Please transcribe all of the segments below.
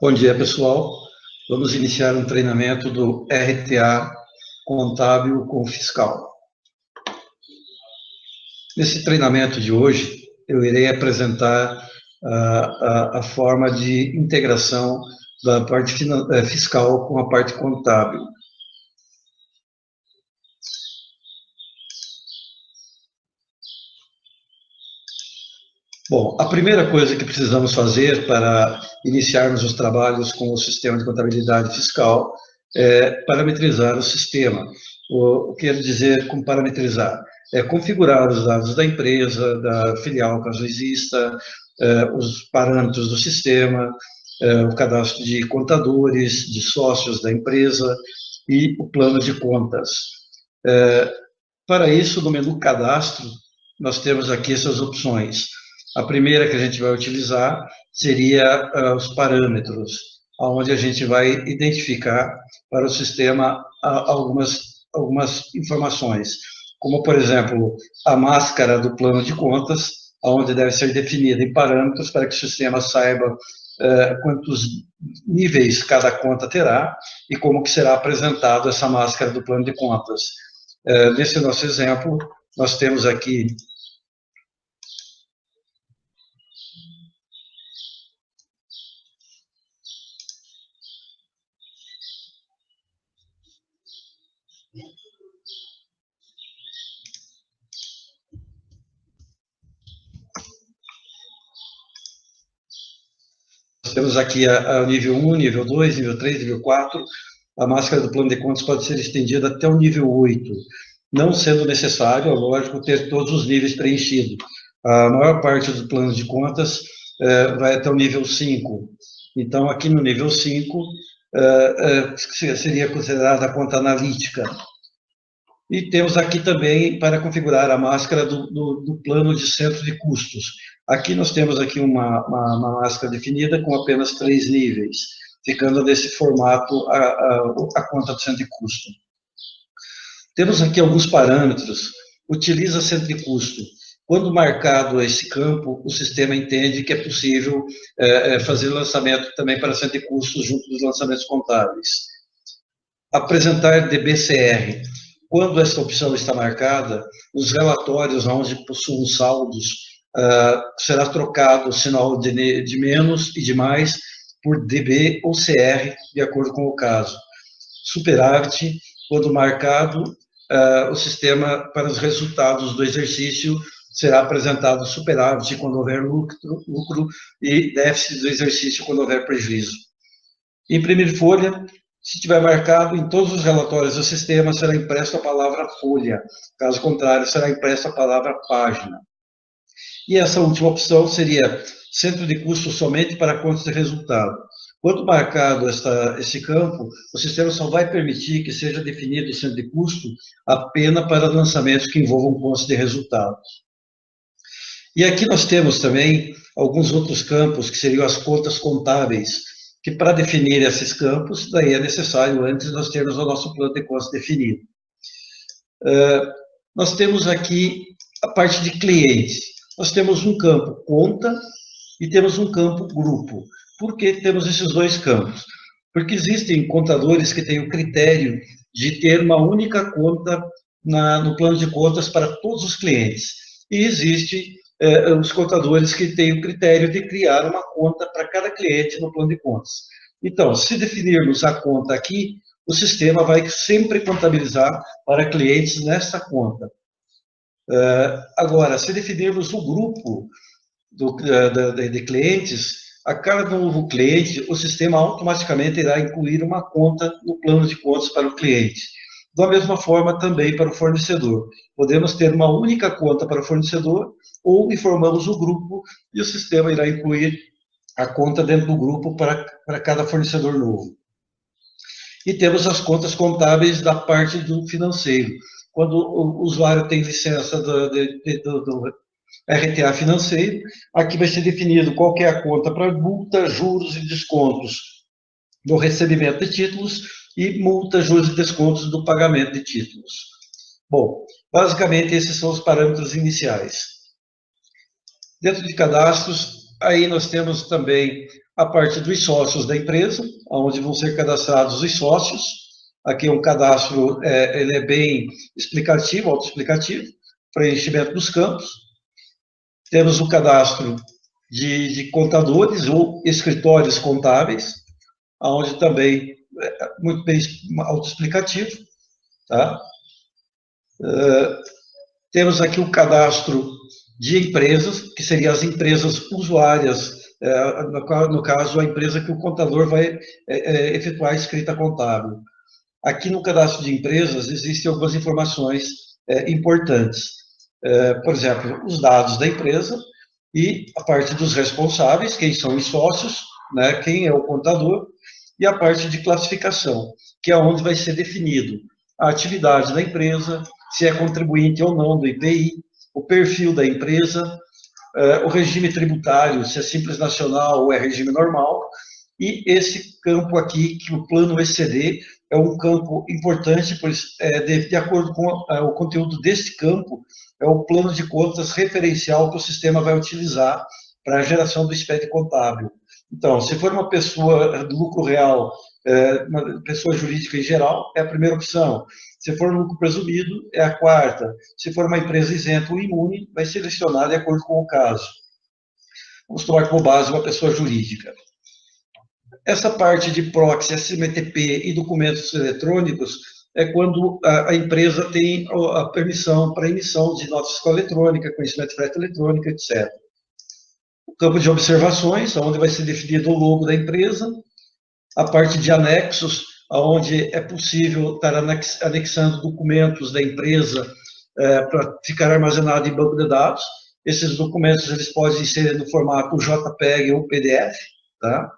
Bom dia, pessoal. Vamos iniciar um treinamento do RTA contábil com fiscal. Nesse treinamento de hoje, eu irei apresentar a forma de integração da parte fiscal com a parte contábil. Bom, a primeira coisa que precisamos fazer para iniciarmos os trabalhos com o sistema de contabilidade fiscal é parametrizar o sistema. O que quero dizer com parametrizar? É configurar os dados da empresa, da filial, caso exista, os parâmetros do sistema, o cadastro de contadores, de sócios da empresa e o plano de contas. Para isso, no menu cadastro, nós temos aqui essas opções. A primeira que a gente vai utilizar seria os parâmetros, onde a gente vai identificar para o sistema algumas informações, como, por exemplo, a máscara do plano de contas, onde deve ser definida em parâmetros para que o sistema saiba quantos níveis cada conta terá e como que será apresentado essa máscara do plano de contas. Nesse nosso exemplo, nós temos aqui o nível 1, nível 2, nível 3, nível 4. A máscara do plano de contas pode ser estendida até o nível 8, não sendo necessário, é lógico, ter todos os níveis preenchidos. A maior parte dos planos de contas vai até o nível 5. Então, aqui no nível 5, seria considerada a conta analítica. E temos aqui também para configurar a máscara do plano de centro de custos. Aqui nós temos aqui uma máscara definida com apenas 3 níveis, ficando nesse formato a conta do centro de custo. Temos aqui alguns parâmetros. Utiliza centro de custo. Quando marcado esse campo, o sistema entende que é possível fazer lançamento também para centro de custos junto dos lançamentos contábeis. Apresentar DBCR. Quando essa opção está marcada, os relatórios onde possuem saldos, será trocado o sinal de menos e de mais por DB ou CR, de acordo com o caso. Superávit, quando marcado, o sistema, para os resultados do exercício, será apresentado superávit quando houver lucro e déficit do exercício quando houver prejuízo. Imprimir folha. Se estiver marcado, em todos os relatórios do sistema será impresso a palavra folha, caso contrário, será impressa a palavra página. E essa última opção seria centro de custo somente para contas de resultado. Quando marcado esse campo, o sistema só vai permitir que seja definido o centro de custo apenas para lançamentos que envolvam contas de resultado. E aqui nós temos também alguns outros campos, que seriam as contas contábeis, que para definir esses campos, daí é necessário antes nós termos o nosso plano de contas definido. Nós temos aqui a parte de clientes. Nós temos um campo conta e temos um campo grupo. Por que temos esses dois campos? Porque existem contadores que têm o critério de ter uma única conta no plano de contas para todos os clientes. E existem os contadores que têm o critério de criar uma conta para cada cliente no plano de contas. Então, se definirmos a conta aqui, o sistema vai sempre contabilizar para clientes nessa conta. Agora, se definirmos o grupo de clientes, a cada novo cliente, o sistema automaticamente irá incluir uma conta no plano de contas para o cliente. Da mesma forma, também para o fornecedor. Podemos ter uma única conta para o fornecedor ou informamos o grupo e o sistema irá incluir a conta dentro do grupo para cada fornecedor novo. E temos as contas contábeis da parte do financeiro. Quando o usuário tem licença do RTA financeiro, aqui vai ser definido qual que é a conta para multa, juros e descontos do recebimento de títulos e multa, juros e descontos do pagamento de títulos. Bom, basicamente esses são os parâmetros iniciais. Dentro de cadastros, aí nós temos também a parte dos sócios da empresa, onde vão ser cadastrados os sócios. Aqui é um cadastro, ele é bem explicativo, autoexplicativo, preenchimento dos campos. Temos o cadastro de contadores ou escritórios contábeis, onde também é muito bem autoexplicativo. Tá? Temos aqui o cadastro de empresas, que seriam as empresas usuárias, no caso, a empresa que o contador vai efetuar a escrita contábil. Aqui no cadastro de empresas existem algumas informações importantes. Por exemplo, os dados da empresa e a parte dos responsáveis, quem são os sócios, né, quem é o contador, e a parte de classificação, que é onde vai ser definido a atividade da empresa, se é contribuinte ou não do IPI, o perfil da empresa, o regime tributário, se é simples nacional ou é regime normal, e esse campo aqui, que o plano ECD, é um campo importante, pois, de acordo com o conteúdo deste campo, é o plano de contas referencial que o sistema vai utilizar para a geração do SPED contábil. Então, se for uma pessoa de lucro real, uma pessoa jurídica em geral, é a primeira opção. Se for lucro presumido, é a quarta. Se for uma empresa isenta ou imune, vai selecionar de acordo com o caso. Vamos tomar como base uma pessoa jurídica. Essa parte de proxy, SMTP e documentos eletrônicos é quando a empresa tem a permissão para emissão de nota fiscal eletrônica, conhecimento de frete eletrônica, etc. O campo de observações, onde vai ser definido o logo da empresa. A parte de anexos, onde é possível estar anexando documentos da empresa para ficar armazenado em banco de dados. Esses documentos eles podem ser no formato JPEG ou PDF, tá?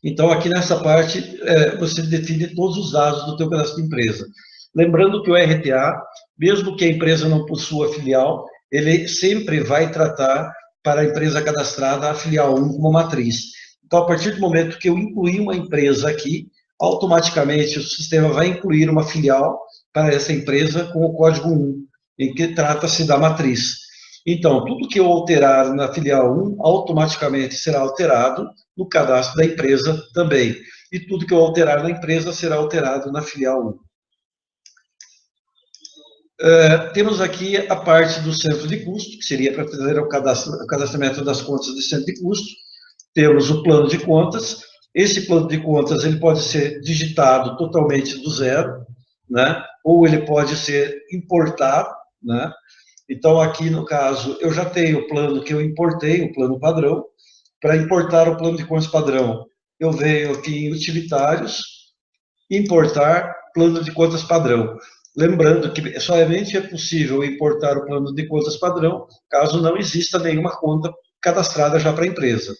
Então, aqui nessa parte, você define todos os dados do teu cadastro de empresa. Lembrando que o RTA, mesmo que a empresa não possua filial, ele sempre vai tratar para a empresa cadastrada a filial 1 como matriz. Então, a partir do momento que eu incluir uma empresa aqui, automaticamente o sistema vai incluir uma filial para essa empresa com o código 1, em que trata-se da matriz. Então, tudo que eu alterar na filial 1, automaticamente será alterado no cadastro da empresa também. E tudo que eu alterar na empresa será alterado na filial 1. Temos aqui a parte do centro de custo, que seria para fazer o cadastramento das contas de centro de custo. Temos o plano de contas. Esse plano de contas ele pode ser digitado totalmente do zero, né? Ou ele pode ser importado, né? Então, aqui no caso, eu já tenho o plano que eu importei, o plano padrão. Para importar o plano de contas padrão, eu venho aqui em utilitários, importar plano de contas padrão. Lembrando que somente é possível importar o plano de contas padrão caso não exista nenhuma conta cadastrada já para a empresa.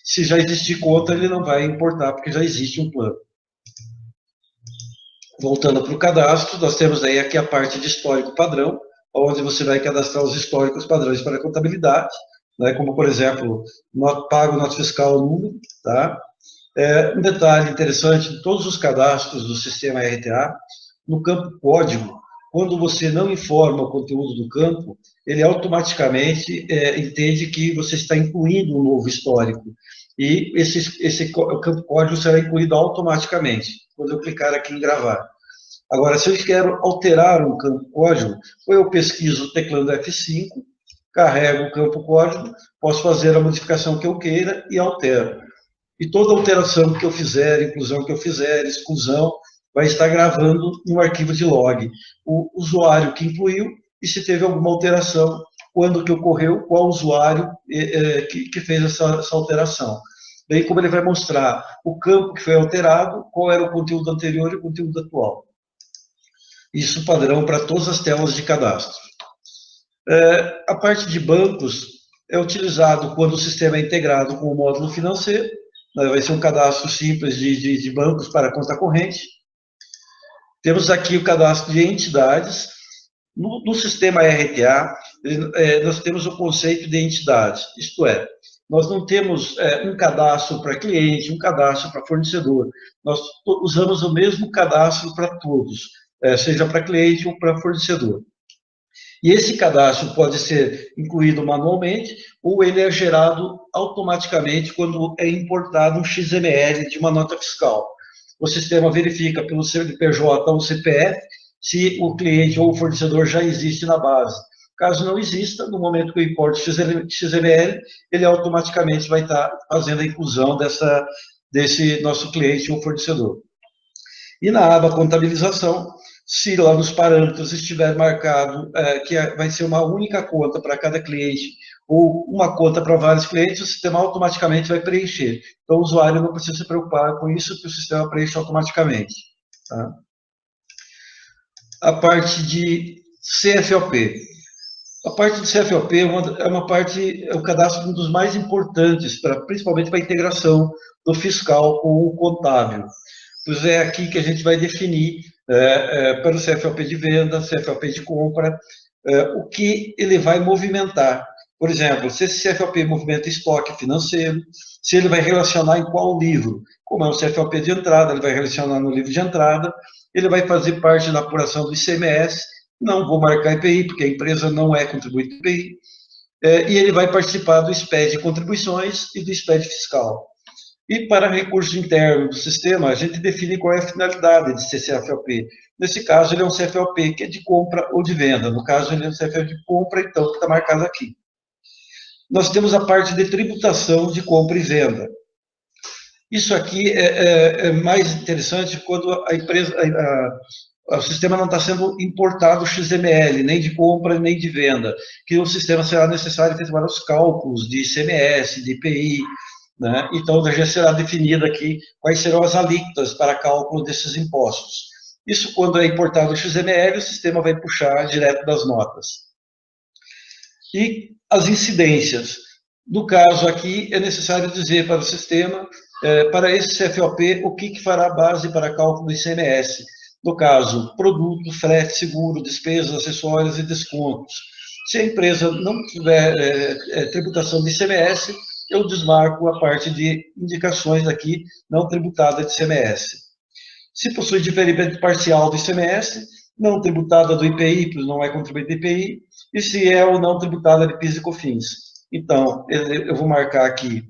Se já existir conta, ele não vai importar, porque já existe um plano. Voltando para o cadastro, nós temos aí aqui a parte de histórico padrão, onde você vai cadastrar os históricos padrões para a contabilidade, né, como, por exemplo, pago, nota fiscal, número. Tá? Um detalhe interessante, em todos os cadastros do sistema RTA, no campo código, quando você não informa o conteúdo do campo, ele automaticamente entende que você está incluindo um novo histórico. E o campo código será incluído automaticamente, quando eu clicar aqui em gravar. Agora, se eu quero alterar um campo código, ou eu pesquiso teclando F5, carrego o campo código, posso fazer a modificação que eu queira e altero. E toda alteração que eu fizer, inclusão que eu fizer, exclusão, vai estar gravando no arquivo de log. O usuário que incluiu e se teve alguma alteração, quando que ocorreu, qual usuário que fez essa alteração. Bem como ele vai mostrar o campo que foi alterado, qual era o conteúdo anterior e o conteúdo atual. Isso padrão para todas as telas de cadastro. A parte de bancos é utilizado quando o sistema é integrado com o módulo financeiro, né, vai ser um cadastro simples de bancos para conta corrente. Temos aqui o cadastro de entidades. No sistema RTA, nós temos o conceito de entidade, isto é, nós não temos um cadastro para cliente, um cadastro para fornecedor, nós usamos o mesmo cadastro para todos, seja para cliente ou para fornecedor. E esse cadastro pode ser incluído manualmente ou ele é gerado automaticamente quando é importado um XML de uma nota fiscal. O sistema verifica pelo CNPJ ou CPF se o cliente ou o fornecedor já existe na base. Caso não exista, no momento que eu importo XML, ele automaticamente vai estar fazendo a inclusão desse nosso cliente ou fornecedor. E na aba contabilização, se lá nos parâmetros estiver marcado que vai ser uma única conta para cada cliente ou uma conta para vários clientes, o sistema automaticamente vai preencher. Então, o usuário não precisa se preocupar com isso, que o sistema preenche automaticamente. Tá? A parte de CFOP. A parte do CFOP é o cadastro um dos mais importantes, principalmente para a integração do fiscal com o contábil. Pois é aqui que a gente vai definir, para o CFOP de venda, CFOP de compra, o que ele vai movimentar. Por exemplo, se esse CFOP movimenta estoque financeiro, se ele vai relacionar em qual livro. Como é um CFOP de entrada, ele vai relacionar no livro de entrada, ele vai fazer parte da apuração do ICMS, não vou marcar IPI, porque a empresa não é contribuinte do IPI, e ele vai participar do SPED de contribuições e do SPED fiscal. E para recurso interno do sistema, a gente define qual é a finalidade de ser CFOP. Nesse caso, ele é um CFOP que é de compra ou de venda. No caso, ele é um CFOP de compra, então, que está marcado aqui. Nós temos a parte de tributação de compra e venda. Isso aqui é mais interessante quando a empresa, o sistema não está sendo importado XML, nem de compra, nem de venda, que o sistema será necessário efetuar os cálculos de ICMS, de IPI, né? Então, já será definido aqui quais serão as alíquotas para cálculo desses impostos. Isso, quando é importado o XML, o sistema vai puxar direto das notas. E as incidências. No caso aqui, é necessário dizer para o sistema, para esse CFOP, o que fará a base para cálculo do ICMS. No caso, produto, frete, seguro, despesas, acessórios e descontos. Se a empresa não tiver tributação de ICMS, eu desmarco a parte de indicações aqui, não tributada de ICMS. Se possui diferimento parcial do ICMS, não tributada do IPI, pois não é contribuinte do IPI, e se é ou não tributada de PIS e COFINS. Então, eu vou marcar aqui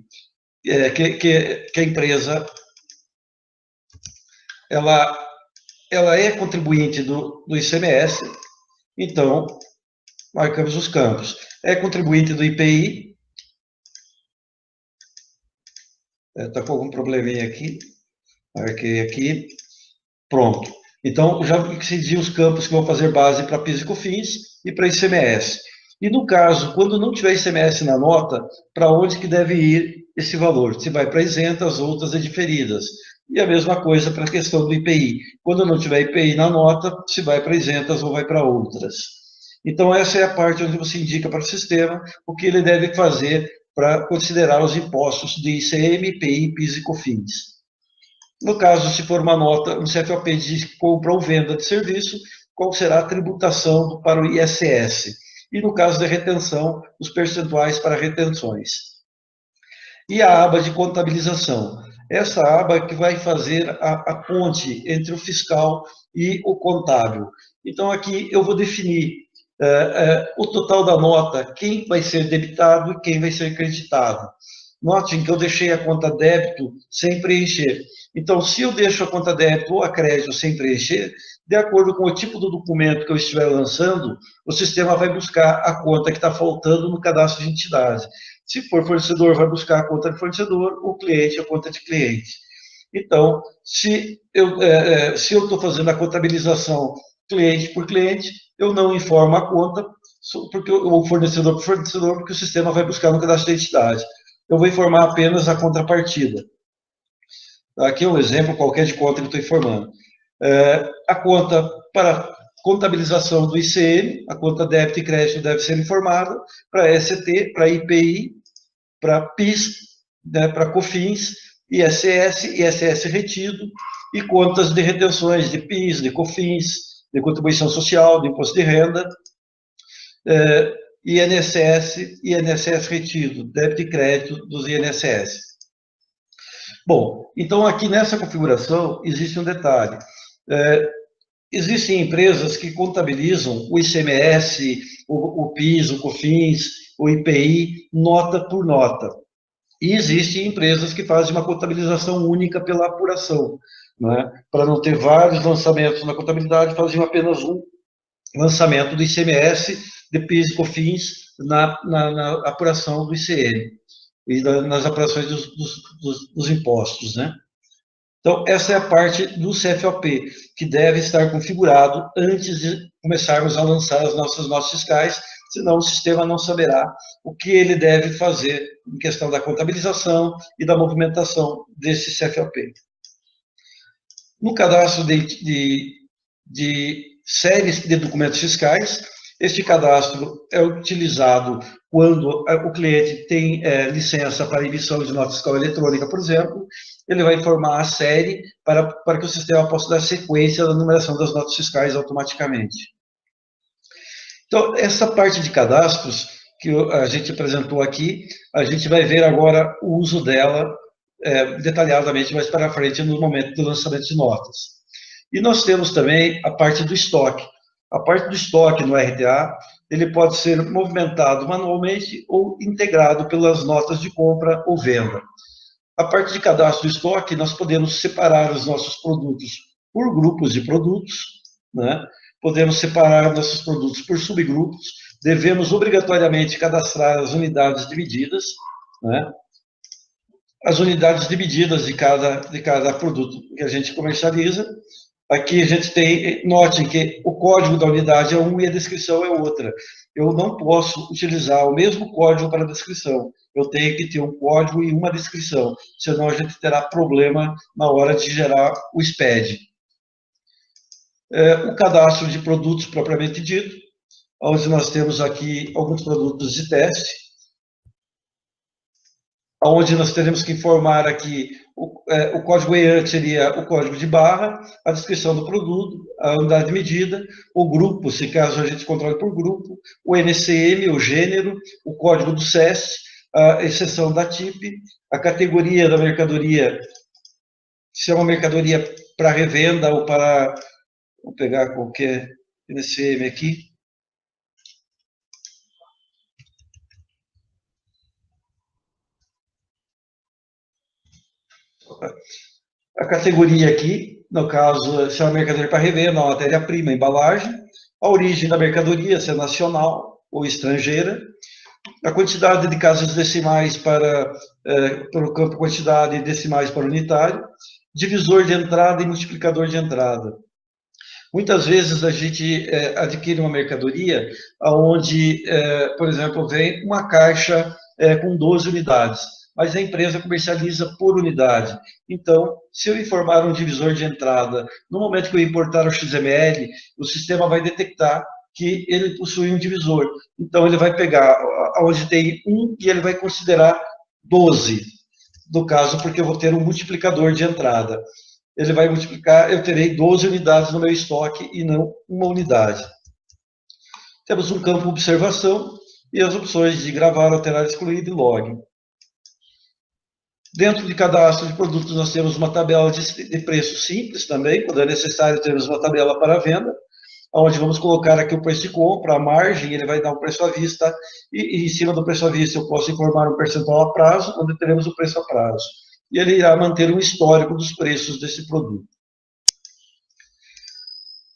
que a empresa ela é contribuinte do ICMS, então, marcamos os campos. É contribuinte do IPI, está com algum probleminha aqui, marquei aqui, pronto. Então, já decidi os campos que vão fazer base para PIS e COFINS e para ICMS. E no caso, quando não tiver ICMS na nota, para onde que deve ir esse valor? Se vai para isentas, outras e diferidas. E a mesma coisa para a questão do IPI. Quando não tiver IPI na nota, se vai para isentas ou vai para outras. Então, essa é a parte onde você indica para o sistema o que ele deve fazer para considerar os impostos de ICM, IPI, PIS e COFINS. No caso, se for uma nota, um CFOP de compra ou venda de serviço, qual será a tributação para o ISS? E no caso da retenção, os percentuais para retenções. E a aba de contabilização. Essa aba que vai fazer a ponte entre o fiscal e o contábil. Então, aqui eu vou definir o total da nota, quem vai ser debitado e quem vai ser creditado. Notem que eu deixei a conta débito sem preencher. Então, se eu deixo a conta débito ou a crédito sem preencher, de acordo com o tipo do documento que eu estiver lançando, o sistema vai buscar a conta que está faltando no cadastro de entidade. Se for fornecedor, vai buscar a conta de fornecedor, o cliente, a conta de cliente. Então, se eu estou fazendo a contabilização cliente por cliente, eu não informo a conta, porque o fornecedor por fornecedor, porque o sistema vai buscar no cadastro de entidade. Eu vou informar apenas a contrapartida. Aqui é um exemplo qualquer de conta que eu estou informando. A conta para contabilização do ICM, a conta débito e crédito deve ser informada, para ST, para IPI, para PIS, né, para COFINS, ISS, ISS retido, e contas de retenções de PIS, de COFINS, de contribuição social, de imposto de renda, INSS, INSS retido, débito e crédito dos INSS. Bom, então aqui nessa configuração existe um detalhe. existem empresas que contabilizam o ICMS, o PIS, o COFINS, o IPI, nota por nota. E existem empresas que fazem uma contabilização única pela apuração, né? Para não ter vários lançamentos na contabilidade, fazem apenas um lançamento do ICMS, de PIS e COFINS na apuração do ICM e nas apurações dos impostos, né? Então, essa é a parte do CFOP, que deve estar configurado antes de começarmos a lançar as nossas notas fiscais, senão o sistema não saberá o que ele deve fazer em questão da contabilização e da movimentação desse CFOP. No cadastro de séries de documentos fiscais, este cadastro é utilizado quando o cliente tem licença para emissão de nota fiscal eletrônica, por exemplo. Ele vai informar a série para que o sistema possa dar sequência na numeração das notas fiscais automaticamente. Então, essa parte de cadastros que a gente apresentou aqui, a gente vai ver agora o uso dela detalhadamente mais para frente no momento do lançamento de notas. E nós temos também a parte do estoque. A parte do estoque no RTA, ele pode ser movimentado manualmente ou integrado pelas notas de compra ou venda. A parte de cadastro do estoque, nós podemos separar os nossos produtos por grupos de produtos, né? Podemos separar nossos produtos por subgrupos, devemos obrigatoriamente cadastrar as unidades de medidas, né? As unidades de medidas de cada produto que a gente comercializa. Aqui a gente tem, notem que o código da unidade é um e a descrição é outra. Eu não posso utilizar o mesmo código para a descrição. Eu tenho que ter um código e uma descrição, senão a gente terá problema na hora de gerar o SPED. O cadastro de produtos propriamente dito, onde nós temos aqui alguns produtos de teste, onde nós teremos que informar aqui o código EAN seria o código de barra, a descrição do produto, a unidade de medida, o grupo, se caso a gente controle por grupo, o NCM, o gênero, o código do SES, a exceção da TIP, a categoria da mercadoria, se é uma mercadoria para revenda ou para, vou pegar qualquer NCM aqui, a categoria aqui, no caso, se é uma mercadoria para revenda, a matéria-prima, embalagem, a origem da mercadoria, se é nacional ou estrangeira, a quantidade de casas decimais para o campo quantidade e decimais para unitário, divisor de entrada e multiplicador de entrada. Muitas vezes a gente adquire uma mercadoria onde, por exemplo, vem uma caixa com 12 unidades, mas a empresa comercializa por unidade. Então, se eu informar um divisor de entrada, no momento que eu importar o XML, o sistema vai detectar que ele possui um divisor. Então, ele vai pegar onde tem 1 e ele vai considerar 12, no caso, porque eu vou ter um multiplicador de entrada. Ele vai multiplicar, eu terei 12 unidades no meu estoque e não uma unidade. Temos um campo observação e as opções de gravar, alterar, excluir e log. Dentro de cadastro de produtos, nós temos uma tabela de preço simples também, quando é necessário, temos uma tabela para venda, onde vamos colocar aqui o preço de compra, a margem, ele vai dar um preço à vista, e em cima do preço à vista eu posso informar um percentual a prazo, onde teremos o preço a prazo. E ele irá manter um histórico dos preços desse produto.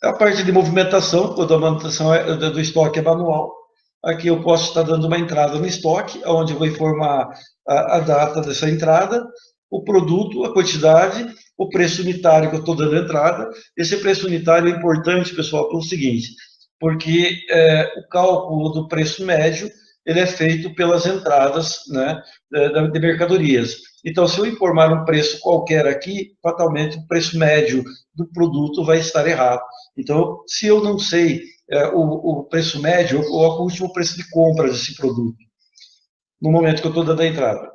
A parte de movimentação, quando a manutenção do estoque é manual, aqui eu posso estar dando uma entrada no estoque, onde eu vou informar a data dessa entrada, o produto, a quantidade, o preço unitário que eu estou dando entrada. Esse preço unitário é importante, pessoal, pelo seguinte, porque o cálculo do preço médio, ele é feito pelas entradas, né, de mercadorias. Então, se eu informar um preço qualquer aqui, fatalmente o preço médio do produto vai estar errado. Então, se eu não sei o preço médio, eu coloco o último preço de compra desse produto, no momento que eu estou dando a entrada.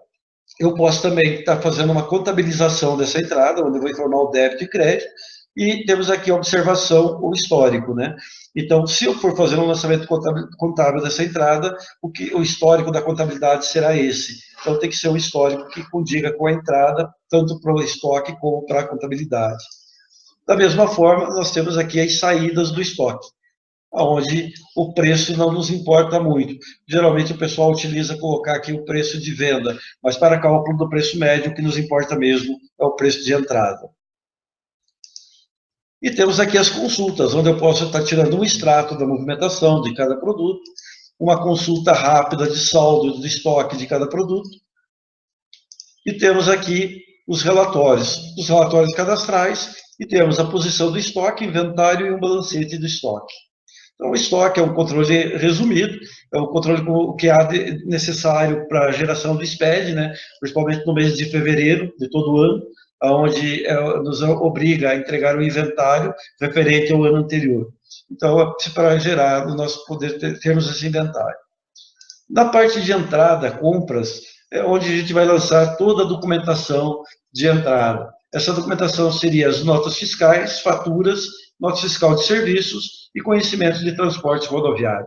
Eu posso também estar fazendo uma contabilização dessa entrada, onde eu vou informar o débito e crédito, e temos aqui a observação, o histórico, né? Então, se eu for fazer um lançamento contábil dessa entrada, o histórico da contabilidade será esse. Então, tem que ser um histórico que condiga com a entrada, tanto para o estoque como para a contabilidade. Da mesma forma, nós temos aqui as saídas do estoque, onde o preço não nos importa muito. Geralmente o pessoal utiliza colocar aqui o preço de venda, mas para cálculo do preço médio, o que nos importa mesmo é o preço de entrada. E temos aqui as consultas, onde eu posso estar tirando um extrato da movimentação de cada produto, uma consulta rápida de saldo do estoque de cada produto. E temos aqui os relatórios cadastrais, e temos a posição do estoque, inventário e um balancete do estoque. Então, o estoque é um controle resumido, é um controle que há necessário para a geração do SPED, né? Principalmente no mês de fevereiro de todo ano, onde nos obriga a entregar o inventário referente ao ano anterior. Então, para gerar o nosso poder, termos esse inventário. Na parte de entrada, compras, é onde a gente vai lançar toda a documentação de entrada. Essa documentação seria as notas fiscais, faturas, nota fiscal de serviços e conhecimento de transporte rodoviário.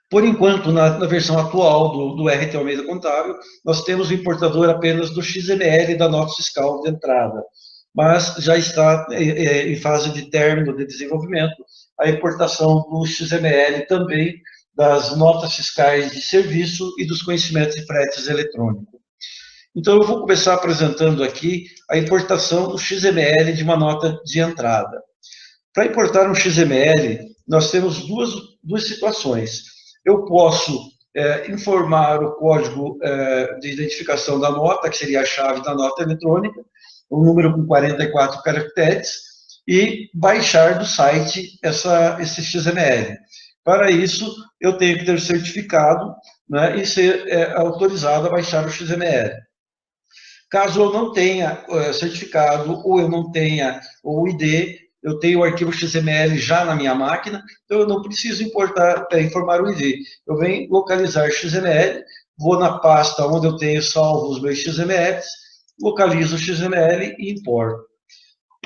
Por enquanto, na versão atual do RT Almeida Contábil, nós temos o importador apenas do XML da nota fiscal de entrada, mas já está em fase de término de desenvolvimento a importação do XML também das notas fiscais de serviço e dos conhecimentos de fretes eletrônicos. Então, eu vou começar apresentando aqui a importação do XML de uma nota de entrada. Para importar um XML, nós temos duas situações. Eu posso informar o código de identificação da nota, que seria a chave da nota eletrônica, um número com 44 caracteres, e baixar do site esse XML. Para isso, eu tenho que ter certificado, né, e ser autorizado a baixar o XML. Caso eu não tenha certificado, ou eu não tenha o ID, eu tenho o arquivo XML já na minha máquina, então eu não preciso informar o ID. Eu venho localizar XML, vou na pasta onde eu tenho salvo os meus XMLs, localizo o XML e importo.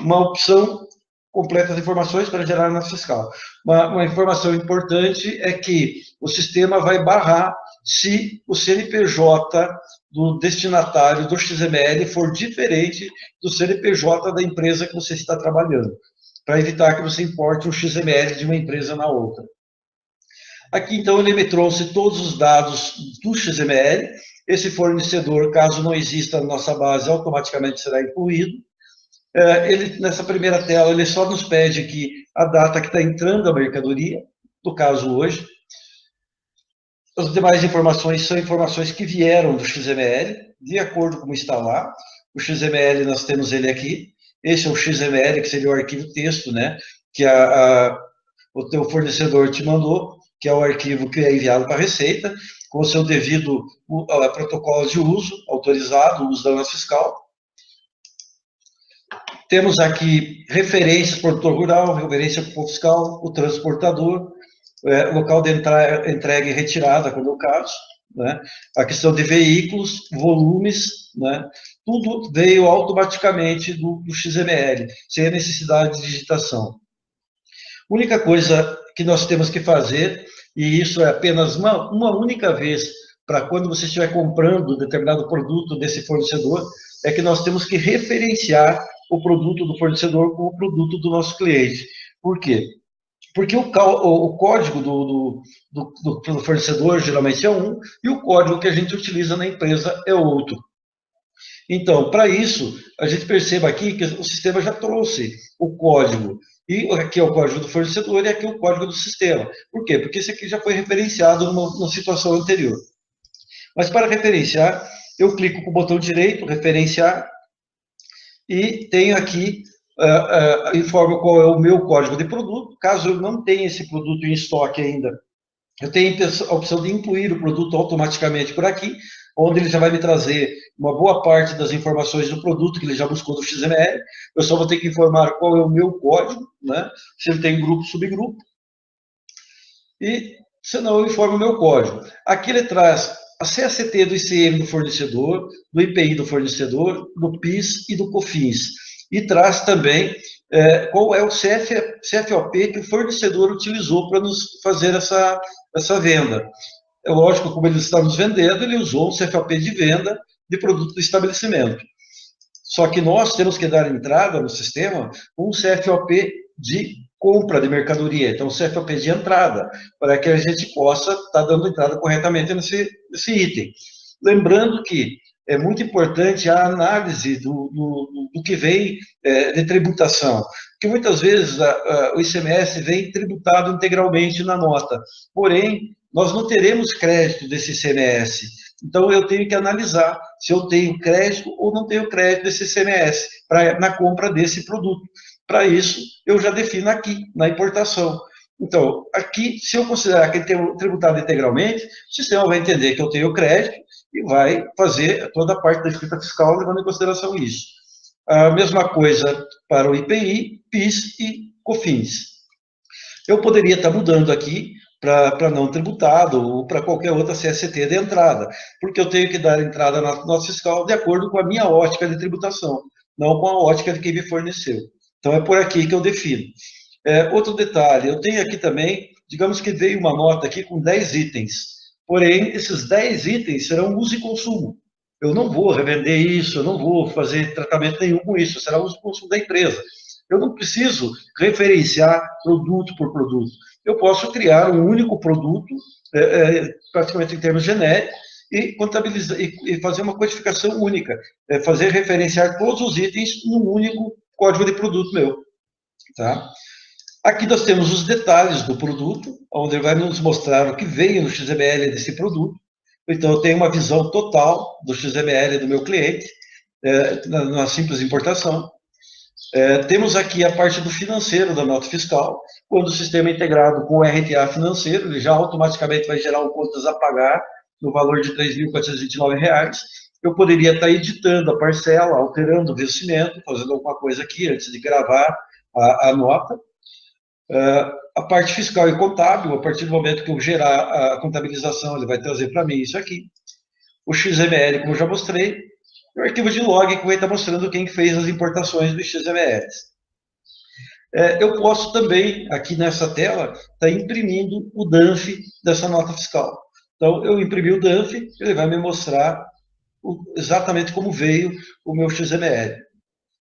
Uma opção completa as informações para gerar nota fiscal. Uma informação importante é que o sistema vai barrar se o CNPJ do destinatário do XML for diferente do CNPJ da empresa que você está trabalhando, para evitar que você importe um XML de uma empresa na outra. Aqui, então, ele me trouxe todos os dados do XML. Esse fornecedor, caso não exista na nossa base, automaticamente será incluído. Nessa primeira tela, ele só nos pede aqui a data que está entrando a mercadoria, no caso hoje. As demais informações são informações que vieram do XML, de acordo com como está lá. O XML, nós temos ele aqui. Esse é o XML, que seria o arquivo texto, né? Que o teu fornecedor te mandou, que é o arquivo que é enviado para a Receita, com o seu devido protocolo de uso, autorizado, o uso da nota fiscal. Temos aqui referências, produtor rural, referência para o fiscal, o transportador, local de entrega e retirada, quando é o caso, né? A questão de veículos, volumes, né? Tudo veio automaticamente do XML, sem a necessidade de digitação. A única coisa que nós temos que fazer, e isso é apenas uma única vez, para quando você estiver comprando determinado produto desse fornecedor, é que nós temos que referenciar o produto do fornecedor com o produto do nosso cliente. Por quê? Porque o código do fornecedor geralmente é um, e o código que a gente utiliza na empresa é outro. Então, para isso, a gente perceba aqui que o sistema já trouxe o código. E aqui é o código do fornecedor e aqui é o código do sistema. Por quê? Porque esse aqui já foi referenciado numa situação anterior. Mas para referenciar, eu clico com o botão direito, referenciar, e tenho aqui, informo qual é o meu código de produto. Caso eu não tenha esse produto em estoque ainda, eu tenho a opção de incluir o produto automaticamente por aqui, onde ele já vai me trazer uma boa parte das informações do produto que ele já buscou no XML. Eu só vou ter que informar qual é o meu código, né? Se ele tem grupo, subgrupo. E, senão, eu informo o meu código. Aqui ele traz a CACT do ICM do fornecedor, do IPI do fornecedor, do PIS e do COFINS. E traz também qual é o CFOP que o fornecedor utilizou para nos fazer essa venda. É lógico, como ele está nos vendendo, ele usou um CFOP de venda de produto do estabelecimento. Só que nós temos que dar entrada no sistema um CFOP de compra de mercadoria, então CFOP de entrada, para que a gente possa estar dando entrada corretamente nesse item. Lembrando que é muito importante a análise do que vem de tributação, porque muitas vezes o ICMS vem tributado integralmente na nota, porém, nós não teremos crédito desse ICMS, então eu tenho que analisar se eu tenho crédito ou não tenho crédito desse ICMS na compra desse produto. Para isso, eu já defino aqui, na importação. Então, aqui, se eu considerar que ele tem tributado integralmente, o sistema vai entender que eu tenho crédito e vai fazer toda a parte da escrita fiscal levando em consideração isso. A mesma coisa para o IPI, PIS e COFINS. Eu poderia estar mudando aqui para não tributado ou para qualquer outra CST de entrada, porque eu tenho que dar entrada na nota fiscal de acordo com a minha ótica de tributação, não com a ótica de quem me forneceu. Então, é por aqui que eu defino. Outro detalhe, eu tenho aqui também, digamos que veio uma nota aqui com 10 itens, porém, esses 10 itens serão uso e consumo. Eu não vou revender isso, eu não vou fazer tratamento nenhum com isso, será uso e consumo da empresa. Eu não preciso referenciar produto por produto. Eu posso criar um único produto, praticamente em termos genéricos, e contabilizar e fazer uma codificação única, fazer referenciar todos os itens num único código de produto meu. Tá? Aqui nós temos os detalhes do produto, onde ele vai nos mostrar o que veio no XML desse produto. Então, eu tenho uma visão total do XML do meu cliente, na simples importação. Temos aqui a parte do financeiro da nota fiscal. Quando o sistema é integrado com o RTA financeiro, ele já automaticamente vai gerar um contas a pagar no valor de R$ 3.429. Eu poderia estar editando a parcela, alterando o vencimento, fazendo alguma coisa aqui antes de gravar a nota. A parte fiscal e contábil, a partir do momento que eu gerar a contabilização, ele vai trazer para mim isso aqui. O XML, como eu já mostrei, e o arquivo de log, que vai estar mostrando quem fez as importações do XML. Eu posso também, aqui nessa tela, estar imprimindo o DANF dessa nota fiscal. Então, eu imprimi o DANF, ele vai me mostrar exatamente como veio o meu XML,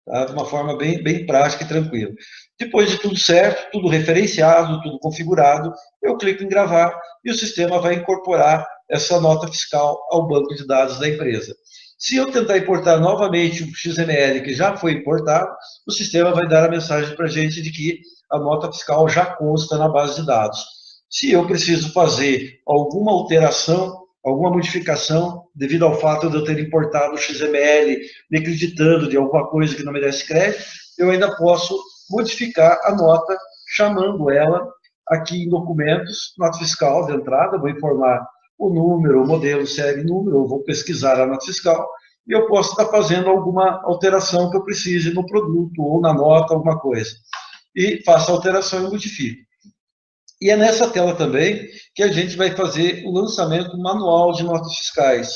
tá? De uma forma bem prática e tranquila. Depois de tudo certo, tudo referenciado, tudo configurado, eu clico em gravar e o sistema vai incorporar essa nota fiscal ao banco de dados da empresa. Se eu tentar importar novamente o XML que já foi importado, o sistema vai dar a mensagem para a gente de que a nota fiscal já consta na base de dados. Se eu preciso fazer alguma alteração, alguma modificação, devido ao fato de eu ter importado o XML, me acreditando de alguma coisa que não merece crédito, eu ainda posso modificar a nota, chamando ela aqui em documentos, nota fiscal de entrada, vou informar o número, o modelo, série, número, eu vou pesquisar a nota fiscal, e eu posso estar fazendo alguma alteração que eu precise no produto, ou na nota, alguma coisa. E faço a alteração e modifico. E é nessa tela também que a gente vai fazer o lançamento manual de notas fiscais.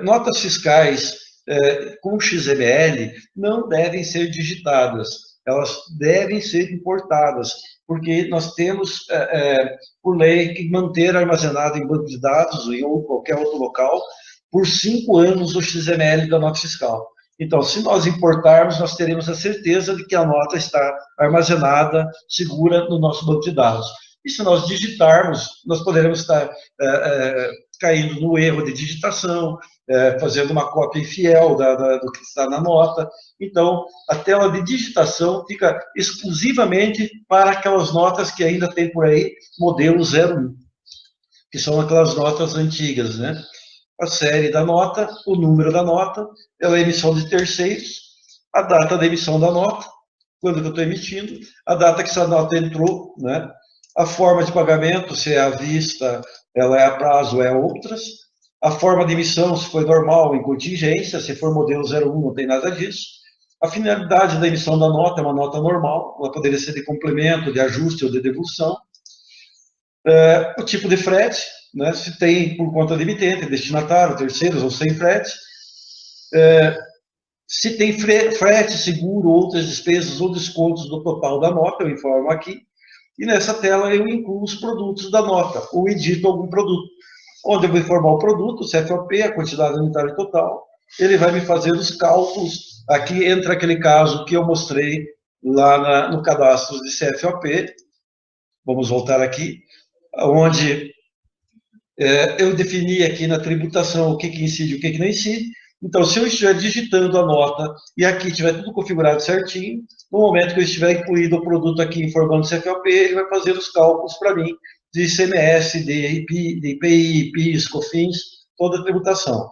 Notas fiscais com XML não devem ser digitadas, elas devem ser importadas, porque nós temos, por lei, que manter armazenado em banco de dados ou em qualquer outro local por 5 anos o XML da nota fiscal. Então, se nós importarmos, nós teremos a certeza de que a nota está armazenada, segura no nosso banco de dados. E se nós digitarmos, nós poderemos estar caindo no erro de digitação, fazendo uma cópia infiel do que está na nota. Então, a tela de digitação fica exclusivamente para aquelas notas que ainda tem por aí, modelo 01, que são aquelas notas antigas, né? A série da nota, o número da nota, a emissão de terceiros, a data da emissão da nota, quando eu estou emitindo, a data que essa nota entrou, né? A forma de pagamento, se é à vista, ela é a prazo, é outras. A forma de emissão, se foi normal, em contingência, se for modelo 01, não tem nada disso. A finalidade da emissão da nota é uma nota normal, ela poderia ser de complemento, de ajuste ou de devolução. O tipo de frete, né, se tem por conta de emitente, destinatário, terceiros ou sem frete. Se tem frete, seguro, outras despesas ou descontos do total da nota, eu informo aqui. E nessa tela eu incluo os produtos da nota, ou edito algum produto, onde eu vou informar o produto, o CFOP, a quantidade unitária total, ele vai me fazer os cálculos. Aqui entra aquele caso que eu mostrei lá no cadastro de CFOP. Vamos voltar aqui, onde eu defini aqui na tributação o que incide e o que não incide. Então, se eu estiver digitando a nota e aqui tiver tudo configurado certinho, no momento que eu estiver incluído o produto aqui informando o CFOP, ele vai fazer os cálculos para mim de ICMS, de IPI, PIS, COFINS, toda a tributação.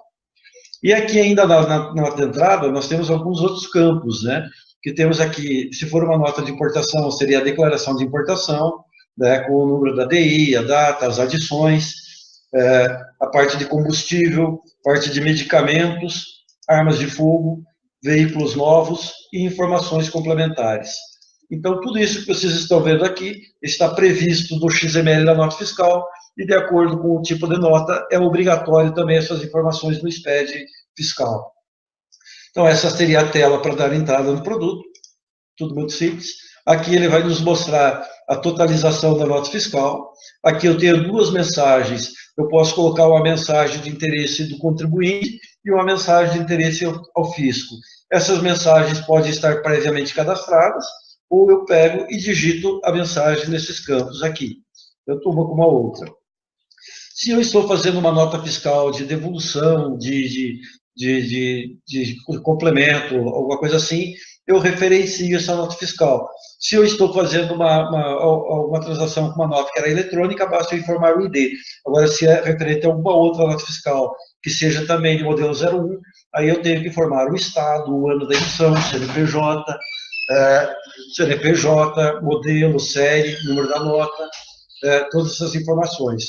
E aqui ainda na nota de entrada, nós temos alguns outros campos, né? Que temos aqui, se for uma nota de importação, seria a declaração de importação, né, com o número da DI, a data, as adições, a parte de combustível, parte de medicamentos, armas de fogo, veículos novos e informações complementares. Então, tudo isso que vocês estão vendo aqui está previsto no XML da nota fiscal e, de acordo com o tipo de nota, é obrigatório também essas informações no SPED fiscal. Então, essa seria a tela para dar entrada no produto, tudo muito simples. Aqui ele vai nos mostrar a totalização da nota fiscal. Aqui eu tenho duas mensagens. Eu posso colocar uma mensagem de interesse do contribuinte e uma mensagem de interesse ao fisco. Essas mensagens podem estar previamente cadastradas, ou eu pego e digito a mensagem nesses campos aqui. Eu tomo com uma outra. Se eu estou fazendo uma nota fiscal de devolução, de complemento, alguma coisa assim, eu referencio essa nota fiscal. Se eu estou fazendo uma transação com uma nota que era eletrônica, basta eu informar o ID. Agora, se é referente a alguma outra nota fiscal, que seja também de modelo 01, aí eu tenho que informar o estado, o ano da emissão, CNPJ, modelo, série, número da nota, todas essas informações.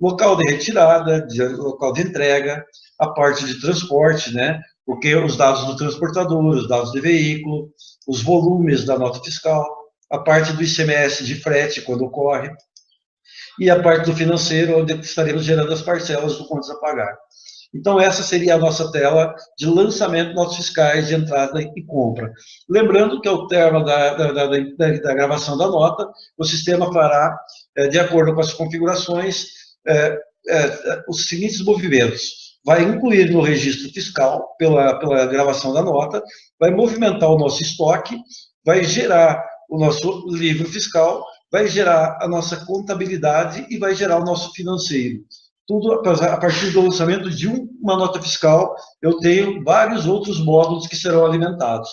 Local de retirada, local de entrega, a parte de transporte, né? Porque os dados do transportador, os dados de veículo, os volumes da nota fiscal, a parte do ICMS de frete, quando ocorre, e a parte do financeiro, onde estaremos gerando as parcelas do contas a pagar. Então, essa seria a nossa tela de lançamento de notas fiscais de entrada e compra. Lembrando que ao termo da gravação da nota, o sistema fará, de acordo com as configurações, os seguintes movimentos. Vai incluir no registro fiscal, pela gravação da nota, vai movimentar o nosso estoque, vai gerar o nosso livro fiscal, vai gerar a nossa contabilidade e vai gerar o nosso financeiro. Tudo a partir do lançamento de uma nota fiscal, eu tenho vários outros módulos que serão alimentados.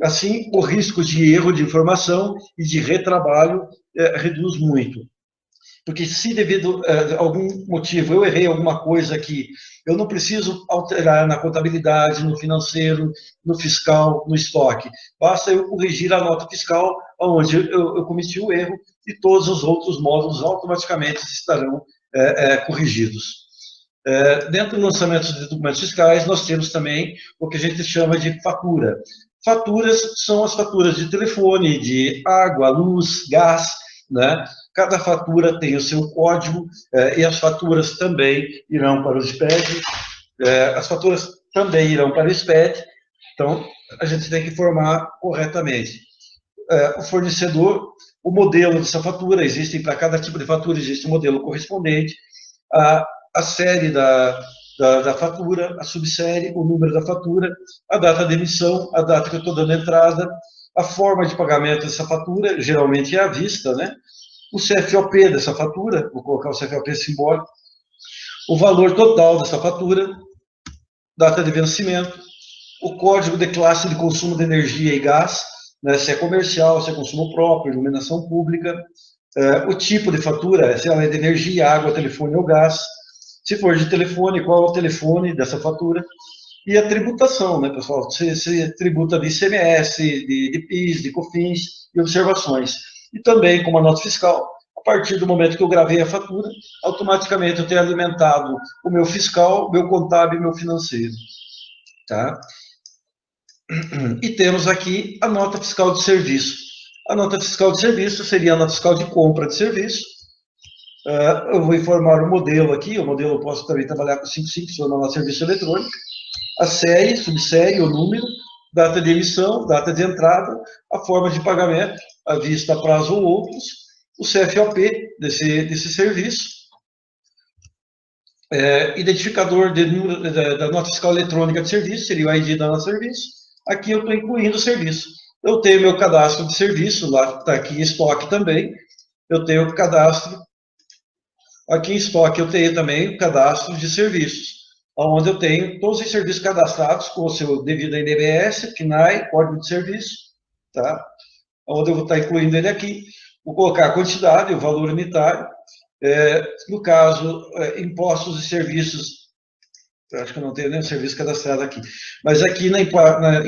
Assim, o risco de erro de informação e de retrabalho reduz muito. Porque se devido a algum motivo eu errei alguma coisa aqui, eu não preciso alterar na contabilidade, no financeiro, no fiscal, no estoque. Basta eu corrigir a nota fiscal onde eu cometi o erro e todos os outros módulos automaticamente estarão corrigidos. Dentro do lançamento de documentos fiscais, nós temos também o que a gente chama de fatura. Faturas são as faturas de telefone, de água, luz, gás, né? Cada fatura tem o seu código e as faturas também irão para o SPED. As faturas também irão para o SPED, então a gente tem que informar corretamente. O fornecedor, o modelo dessa fatura, existem para cada tipo de fatura, existe um modelo correspondente, a série da fatura, a subsérie, o número da fatura, a data de emissão, a data que eu estou dando entrada, a forma de pagamento dessa fatura, geralmente é à vista, né? O CFOP dessa fatura, vou colocar o CFOP simbólico, o valor total dessa fatura, data de vencimento, o código de classe de consumo de energia e gás, né, se é comercial, se é consumo próprio, iluminação pública, o tipo de fatura, se ela é de energia, água, telefone ou gás, se for de telefone, qual é o telefone dessa fatura, e a tributação, né, pessoal, se tributa de ICMS, de PIS, de COFINS e observações. E também, como a nota fiscal, a partir do momento que eu gravei a fatura, automaticamente eu tenho alimentado o meu fiscal, meu contábil e meu financeiro. Tá? E temos aqui a nota fiscal de serviço. A nota fiscal de serviço seria a nota fiscal de compra de serviço. Eu vou informar o modelo aqui, o modelo eu posso também trabalhar com 55, se for uma serviço eletrônico. A série, subsérie, o número, data de emissão, data de entrada, a forma de pagamento, à vista, a prazo ou outros, o CFOP desse serviço, Identificador da nota fiscal eletrônica de serviço, seria o ID da nota de serviço. Aqui eu estou incluindo o serviço. Eu tenho meu cadastro de serviço, lá está aqui em estoque também. Eu tenho o cadastro. Aqui em estoque eu tenho também o cadastro de serviços, onde eu tenho todos os serviços cadastrados com o seu devido INMS, PNAE, código de serviço, tá? Onde eu vou estar incluindo ele aqui. Vou colocar a quantidade, o valor unitário. No caso, impostos e serviços, eu acho que eu não tenho nenhum serviço cadastrado aqui, mas aqui na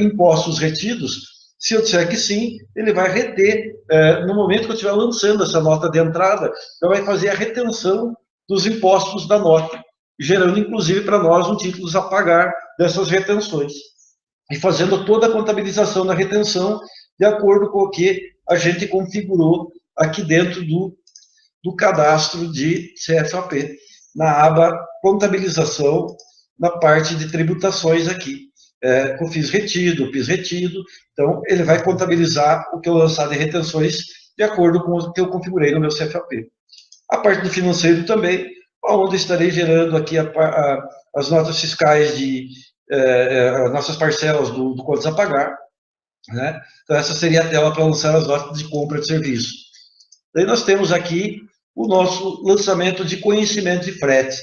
impostos retidos, se eu disser que sim, ele vai reter, no momento que eu estiver lançando essa nota de entrada, então vai fazer a retenção dos impostos da nota, gerando inclusive para nós um título a pagar dessas retenções, e fazendo toda a contabilização da retenção de acordo com o que a gente configurou aqui dentro do cadastro de CFAP, na aba contabilização, na parte de tributações aqui. COFINS retido, PIS retido, então ele vai contabilizar o que eu lançar de retenções de acordo com o que eu configurei no meu CFAP. A parte do financeiro também, onde estarei gerando aqui as notas fiscais nossas parcelas do contas a pagar, né? Então essa seria a tela para lançar as notas de compra de serviço. Daí nós temos aqui o nosso lançamento de conhecimento de frete.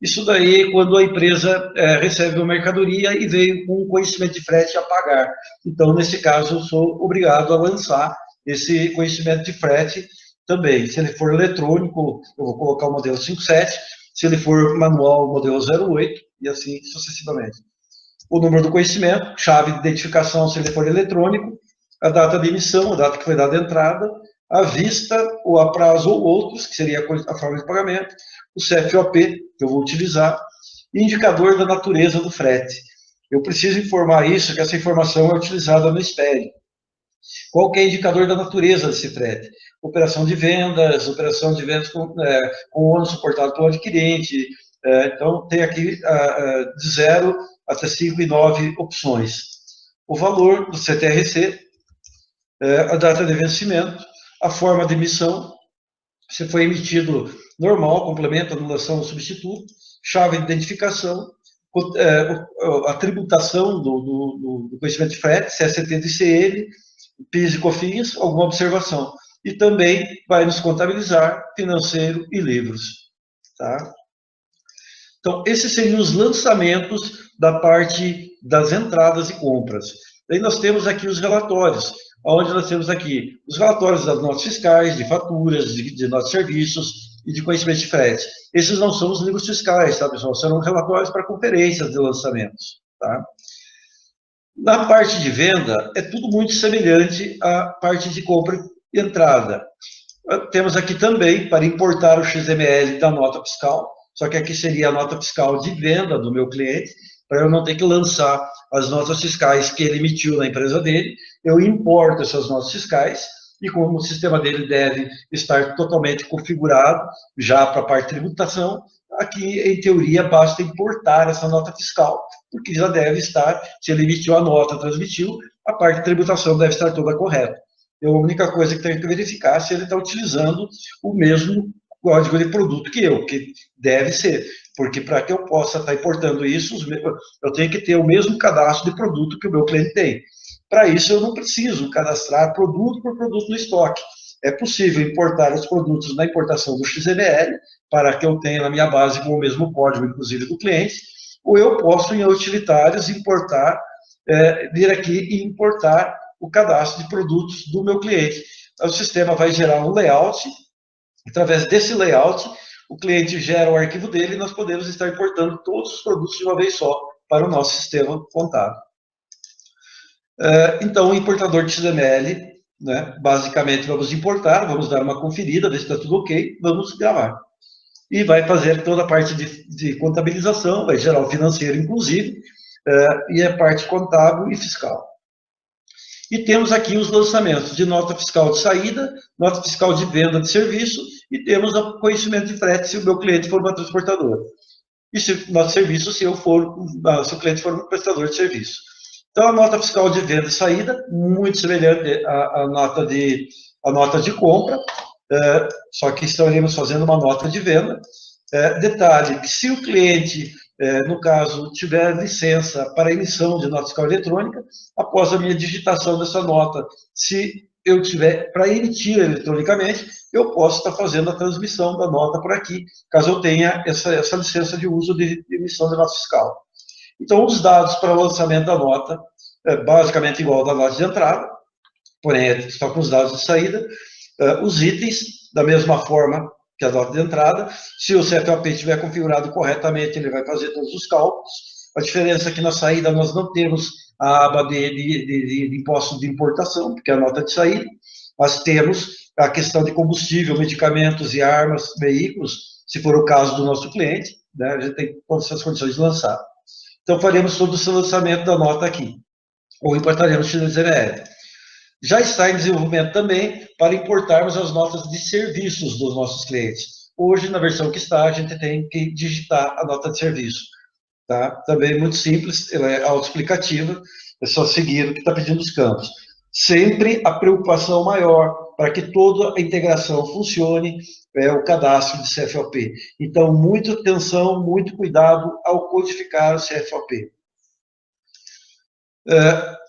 Isso daí quando a empresa recebe uma mercadoria e veio com um conhecimento de frete a pagar. Então, nesse caso, eu sou obrigado a lançar esse conhecimento de frete também. Se ele for eletrônico, eu vou colocar o modelo 57, se ele for manual, o modelo 08, e assim sucessivamente. O número do conhecimento, chave de identificação, se ele for eletrônico, a data de emissão, a data que foi dada a entrada, à vista, ou a prazo ou outros, que seria a forma de pagamento, o CFOP, que eu vou utilizar, e indicador da natureza do frete. Eu preciso informar isso, que essa informação é utilizada no SPED. Qual que é o indicador da natureza desse frete? Operação de vendas com ônus suportado pelo adquirente. Então, tem aqui de 0 até 5 e 9 opções. O valor do CTRC, a data de vencimento, a forma de emissão, se foi emitido normal, complemento, anulação ou substituto, chave de identificação, a tributação do conhecimento de frete, se é 70 ICM, PIS e COFINS, alguma observação. E também vai nos contabilizar financeiro e livros. Tá? Então, esses seriam os lançamentos da parte das entradas e compras. Daí nós temos aqui os relatórios, onde nós temos aqui os relatórios das notas fiscais, de faturas, de notas de serviços e de conhecimento de frete. Esses não são os livros fiscais, tá, pessoal? Serão relatórios para conferências de lançamentos, tá? Na parte de venda, é tudo muito semelhante à parte de compra e entrada. Temos aqui também, para importar o XML da nota fiscal, só que aqui seria a nota fiscal de venda do meu cliente, para eu não ter que lançar as notas fiscais que ele emitiu na empresa dele, eu importo essas notas fiscais, e como o sistema dele deve estar totalmente configurado, já para a parte de tributação, aqui, em teoria, basta importar essa nota fiscal, porque já deve estar, se ele emitiu a nota, transmitiu, a parte de tributação deve estar toda correta. A única coisa que tem que verificar é se ele está utilizando o mesmo código de produto que eu, que deve ser, porque para que eu possa estar importando isso, eu tenho que ter o mesmo cadastro de produto que o meu cliente tem. Para isso, eu não preciso cadastrar produto por produto no estoque. É possível importar os produtos na importação do XML, para que eu tenha na minha base com o mesmo código, inclusive, do cliente, ou eu posso, em utilitários, importar, vir aqui e importar o cadastro de produtos do meu cliente. O sistema vai gerar um layout, através desse layout, o cliente gera o arquivo dele e nós podemos estar importando todos os produtos de uma vez só para o nosso sistema contábil. Então, o importador de XML, né, basicamente vamos importar, vamos dar uma conferida, ver se está tudo ok, vamos gravar. E vai fazer toda a parte de contabilização, vai gerar o financeiro, inclusive, e a parte contábil e fiscal. E temos aqui os lançamentos de nota fiscal de saída, nota fiscal de venda de serviço, e temos o conhecimento de frete se o meu cliente for uma transportadora. E se nosso serviço, se o cliente for um prestador de serviço. Então, a nota fiscal de venda e saída, muito semelhante à nota de compra, só que estaremos fazendo uma nota de venda. Detalhe, que se o cliente, no caso, tiver licença para emissão de nota fiscal eletrônica, após a minha digitação dessa nota, se eu tiver para emitir eletronicamente, eu posso estar fazendo a transmissão da nota por aqui, caso eu tenha essa licença de uso de emissão de nota fiscal. Então, os dados para o lançamento da nota, basicamente igual da nota de entrada, porém, só com os dados de saída, os itens, da mesma forma que a nota de entrada, se o CFOP estiver configurado corretamente, ele vai fazer todos os cálculos. A diferença é que na saída nós não temos a aba de impostos de importação, porque é a nota de saída, mas temos a questão de combustível, medicamentos e armas, veículos, se for o caso do nosso cliente, né, a gente tem todas essas condições de lançar. Então, faremos todo esse lançamento da nota aqui, ou importaremos XML. Já está em desenvolvimento também para importarmos as notas de serviços dos nossos clientes. Hoje, na versão que está, a gente tem que digitar a nota de serviço. Tá? Também muito simples, ela é autoexplicativa, é só seguir o que está pedindo os campos. Sempre a preocupação maior para que toda a integração funcione é o cadastro de CFOP. Então, muita atenção, muito cuidado ao codificar o CFOP.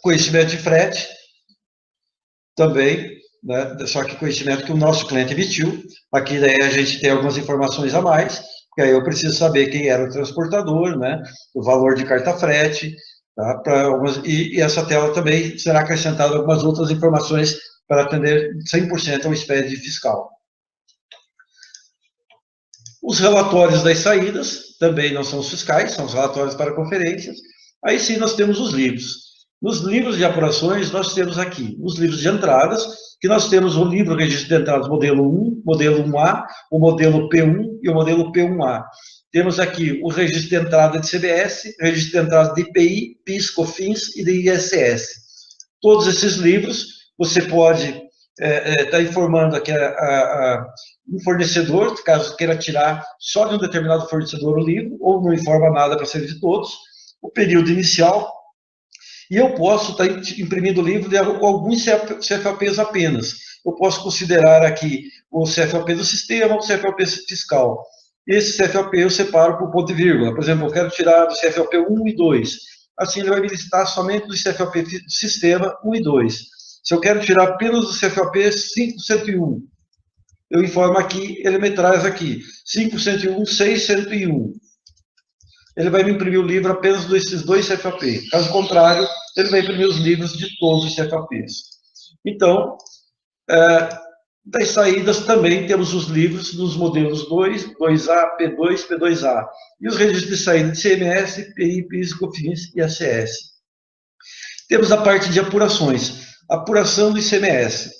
Conhecimento de frete, também, né, só que conhecimento que o nosso cliente emitiu. Aqui daí a gente tem algumas informações a mais, porque aí eu preciso saber quem era o transportador, né, o valor de carta frete, tá, e essa tela também será acrescentada algumas outras informações para atender 100% ao SPED fiscal. Os relatórios das saídas também não são os fiscais, são os relatórios para conferências. Aí sim nós temos os livros. Nos livros de apurações, nós temos aqui os livros de entradas, que nós temos o livro registro de entradas modelo 1, modelo 1A, o modelo P1 e o modelo P1A. Temos aqui o registro de entrada de CBS, registro de entrada de IPI, PIS, COFINS e de ISS. Todos esses livros, você pode estar informando aqui um fornecedor, caso queira tirar só de um determinado fornecedor o livro, ou não informa nada para ser de todos, o período inicial. E eu posso estar imprimindo o livro de alguns CFOPs apenas. Eu posso considerar aqui o CFOP do sistema, o CFOP fiscal. Esse CFOP eu separo por ponto e vírgula. Por exemplo, eu quero tirar do CFOP 1 e 2. Assim, ele vai me listar somente do CFOP do sistema 1 e 2. Se eu quero tirar apenas do CFOP 501, eu informo aqui, ele me traz aqui, 501, 601. Ele vai me imprimir o livro apenas desses dois CFOP. Caso contrário, ele vai imprimir os livros de todos os CFOPs. Então, das saídas também temos os livros dos modelos 2, 2A, P2, P2A. E os registros de saída de CMS, PI, PIS, COFINS e ACS. Temos a parte de apurações. Apuração do ICMS.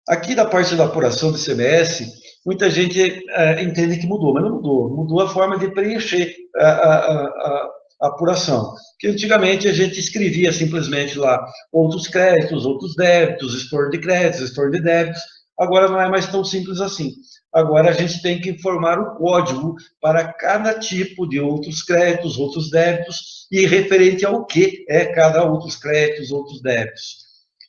Aqui da parte da apuração do ICMS, muita gente entende que mudou, mas não mudou. Mudou a forma de preencher a apuração. Que antigamente a gente escrevia simplesmente lá outros créditos, outros débitos, estorno de créditos, estorno de débitos. Agora não é mais tão simples assim. Agora a gente tem que informar o código para cada tipo de outros créditos, outros débitos e referente ao que é cada outros créditos, outros débitos.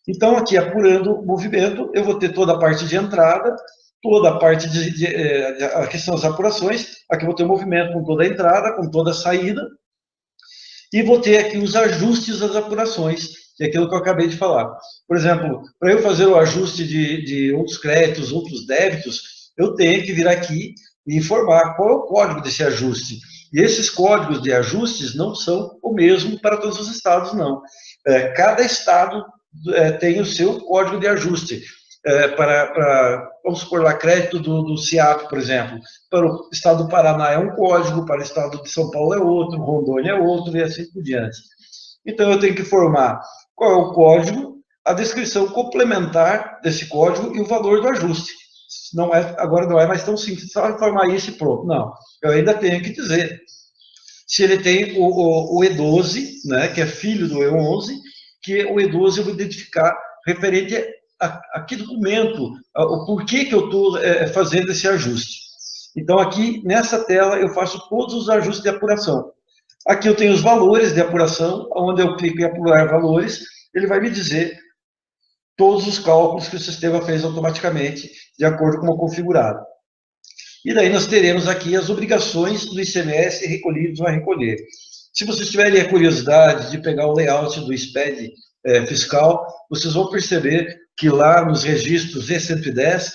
Então, aqui, apurando o movimento, eu vou ter toda a parte de entrada, toda a parte a questão das apurações, aqui eu vou ter o movimento com toda a entrada, com toda a saída, e vou ter aqui os ajustes das apurações, que é aquilo que eu acabei de falar. Por exemplo, para eu fazer o ajuste de outros créditos, outros débitos, eu tenho que vir aqui e informar qual é o código desse ajuste. E esses códigos de ajustes não são o mesmo para todos os estados, não. Cada estado tem o seu código de ajuste. Vamos supor lá, crédito do CIAP, por exemplo. Para o estado do Paraná é um código, para o estado de São Paulo é outro, Rondônia é outro, e assim por diante. Então, eu tenho que informar qual é o código, a descrição complementar desse código e o valor do ajuste. Agora não é mais tão simples, só informar isso e pronto. Não, eu ainda tenho que dizer se ele tem o E12, né, que é filho do E11, que o E12 eu vou identificar referente a que documento, o porquê que eu estou fazendo esse ajuste. Então, aqui, nessa tela, eu faço todos os ajustes de apuração. Aqui eu tenho os valores de apuração, onde eu clico em apurar valores, ele vai me dizer todos os cálculos que o sistema fez automaticamente, de acordo com o configurado. E daí nós teremos aqui as obrigações do ICMS recolhidos ou a recolher. Se vocês tiverem a curiosidade de pegar o layout do SPED fiscal, vocês vão perceber que lá nos registros E110,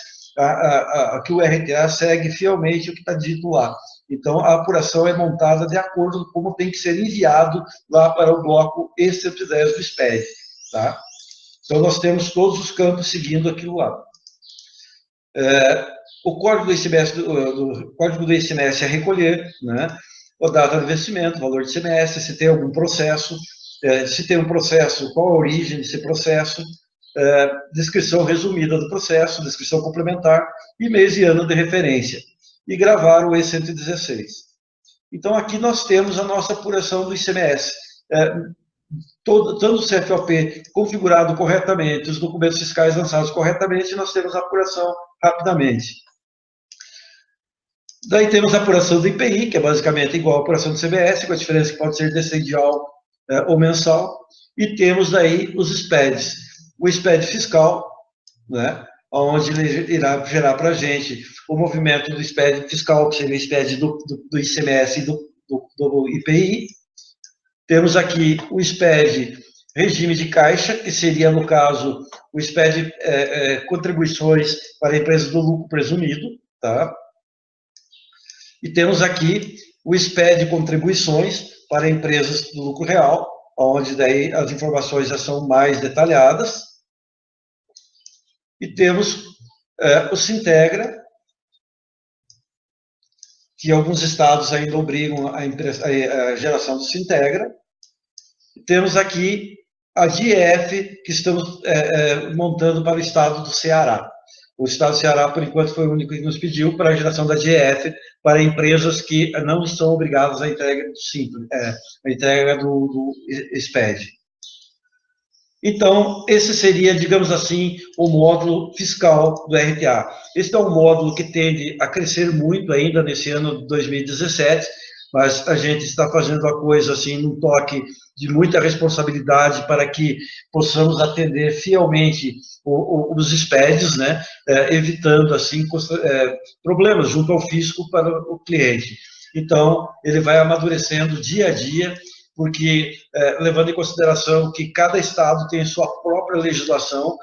que o RTA segue fielmente o que está dito lá. Então, a apuração é montada de acordo com como tem que ser enviado lá para o bloco E110 do SPED. Tá? Então, nós temos todos os campos seguindo aquilo lá. O código do ICMS é recolher, né? A data de vencimento, valor de ICMS, se tem algum processo, se tem um processo, qual a origem desse processo, descrição resumida do processo, descrição complementar e mês e ano de referência. E gravar o E116. Então, aqui nós temos a nossa apuração do ICMS. Tanto o CFOP configurado corretamente, os documentos fiscais lançados corretamente, nós temos a apuração rapidamente. Daí temos a apuração do IPI, que é basicamente igual à apuração do CBS, com a diferença que pode ser descendial ou mensal, e temos daí os SPEDs. O SPED fiscal, né, onde ele irá gerar para a gente o movimento do SPED fiscal, que seria o SPED do ICMS e do IPI. Temos aqui o SPED regime de caixa, que seria, no caso, o SPED contribuições para empresas do lucro presumido, tá? E temos aqui o SPED contribuições para empresas do lucro real, onde daí as informações já são mais detalhadas. E temos o Sintegra, que alguns estados ainda obrigam a geração do Sintegra. E temos aqui a DIEF, que estamos montando para o estado do Ceará. O estado do Ceará, por enquanto, foi o único que nos pediu para a geração da DIEF para empresas que não estão obrigadas à entrega do Simples, a entrega do SPED. Então, esse seria, digamos assim, o módulo fiscal do RTA. Este é um módulo que tende a crescer muito ainda nesse ano de 2017, mas a gente está fazendo a coisa assim num toque de muita responsabilidade para que possamos atender fielmente os SPEDs, né, evitando assim problemas junto ao fisco para o cliente. Então, ele vai amadurecendo dia a dia, porque levando em consideração que cada estado tem sua própria legislação,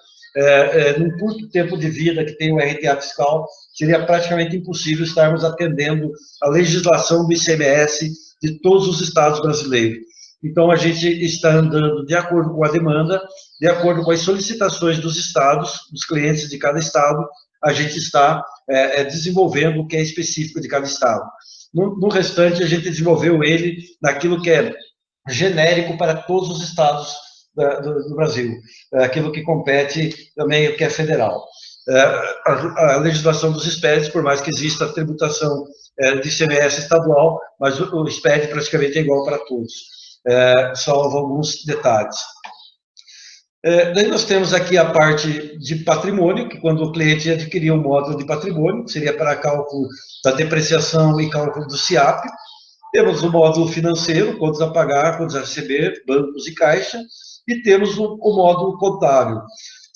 num curto tempo de vida que tem o RTA fiscal, seria praticamente impossível estarmos atendendo a legislação do ICMS de todos os estados brasileiros. Então, a gente está andando de acordo com a demanda, de acordo com as solicitações dos estados, dos clientes de cada estado, a gente está desenvolvendo o que é específico de cada estado. No restante, a gente desenvolveu ele naquilo que é genérico para todos os estados do Brasil, aquilo que compete também o que é federal. A legislação dos SPEDs, por mais que exista a tributação de ICMS estadual, mas o SPED praticamente é igual para todos, salvo alguns detalhes. Daí nós temos aqui a parte de patrimônio, que quando o cliente adquirir um módulo de patrimônio, que seria para cálculo da depreciação e cálculo do SIAP. Temos o módulo financeiro, contas a pagar, contas a receber, bancos e caixa, e temos o módulo contábil.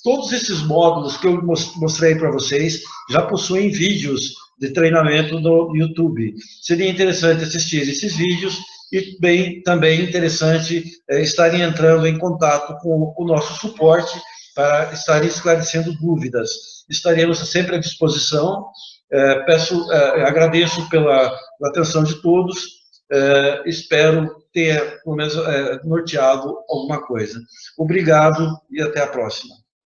Todos esses módulos que eu mostrei para vocês já possuem vídeos de treinamento no YouTube. Seria interessante assistir esses vídeos e também interessante estarem entrando em contato com o nosso suporte para estarem esclarecendo dúvidas. Estaremos sempre à disposição. Agradeço pela atenção de todos. Espero ter, pelo menos, norteado alguma coisa. Obrigado e até a próxima.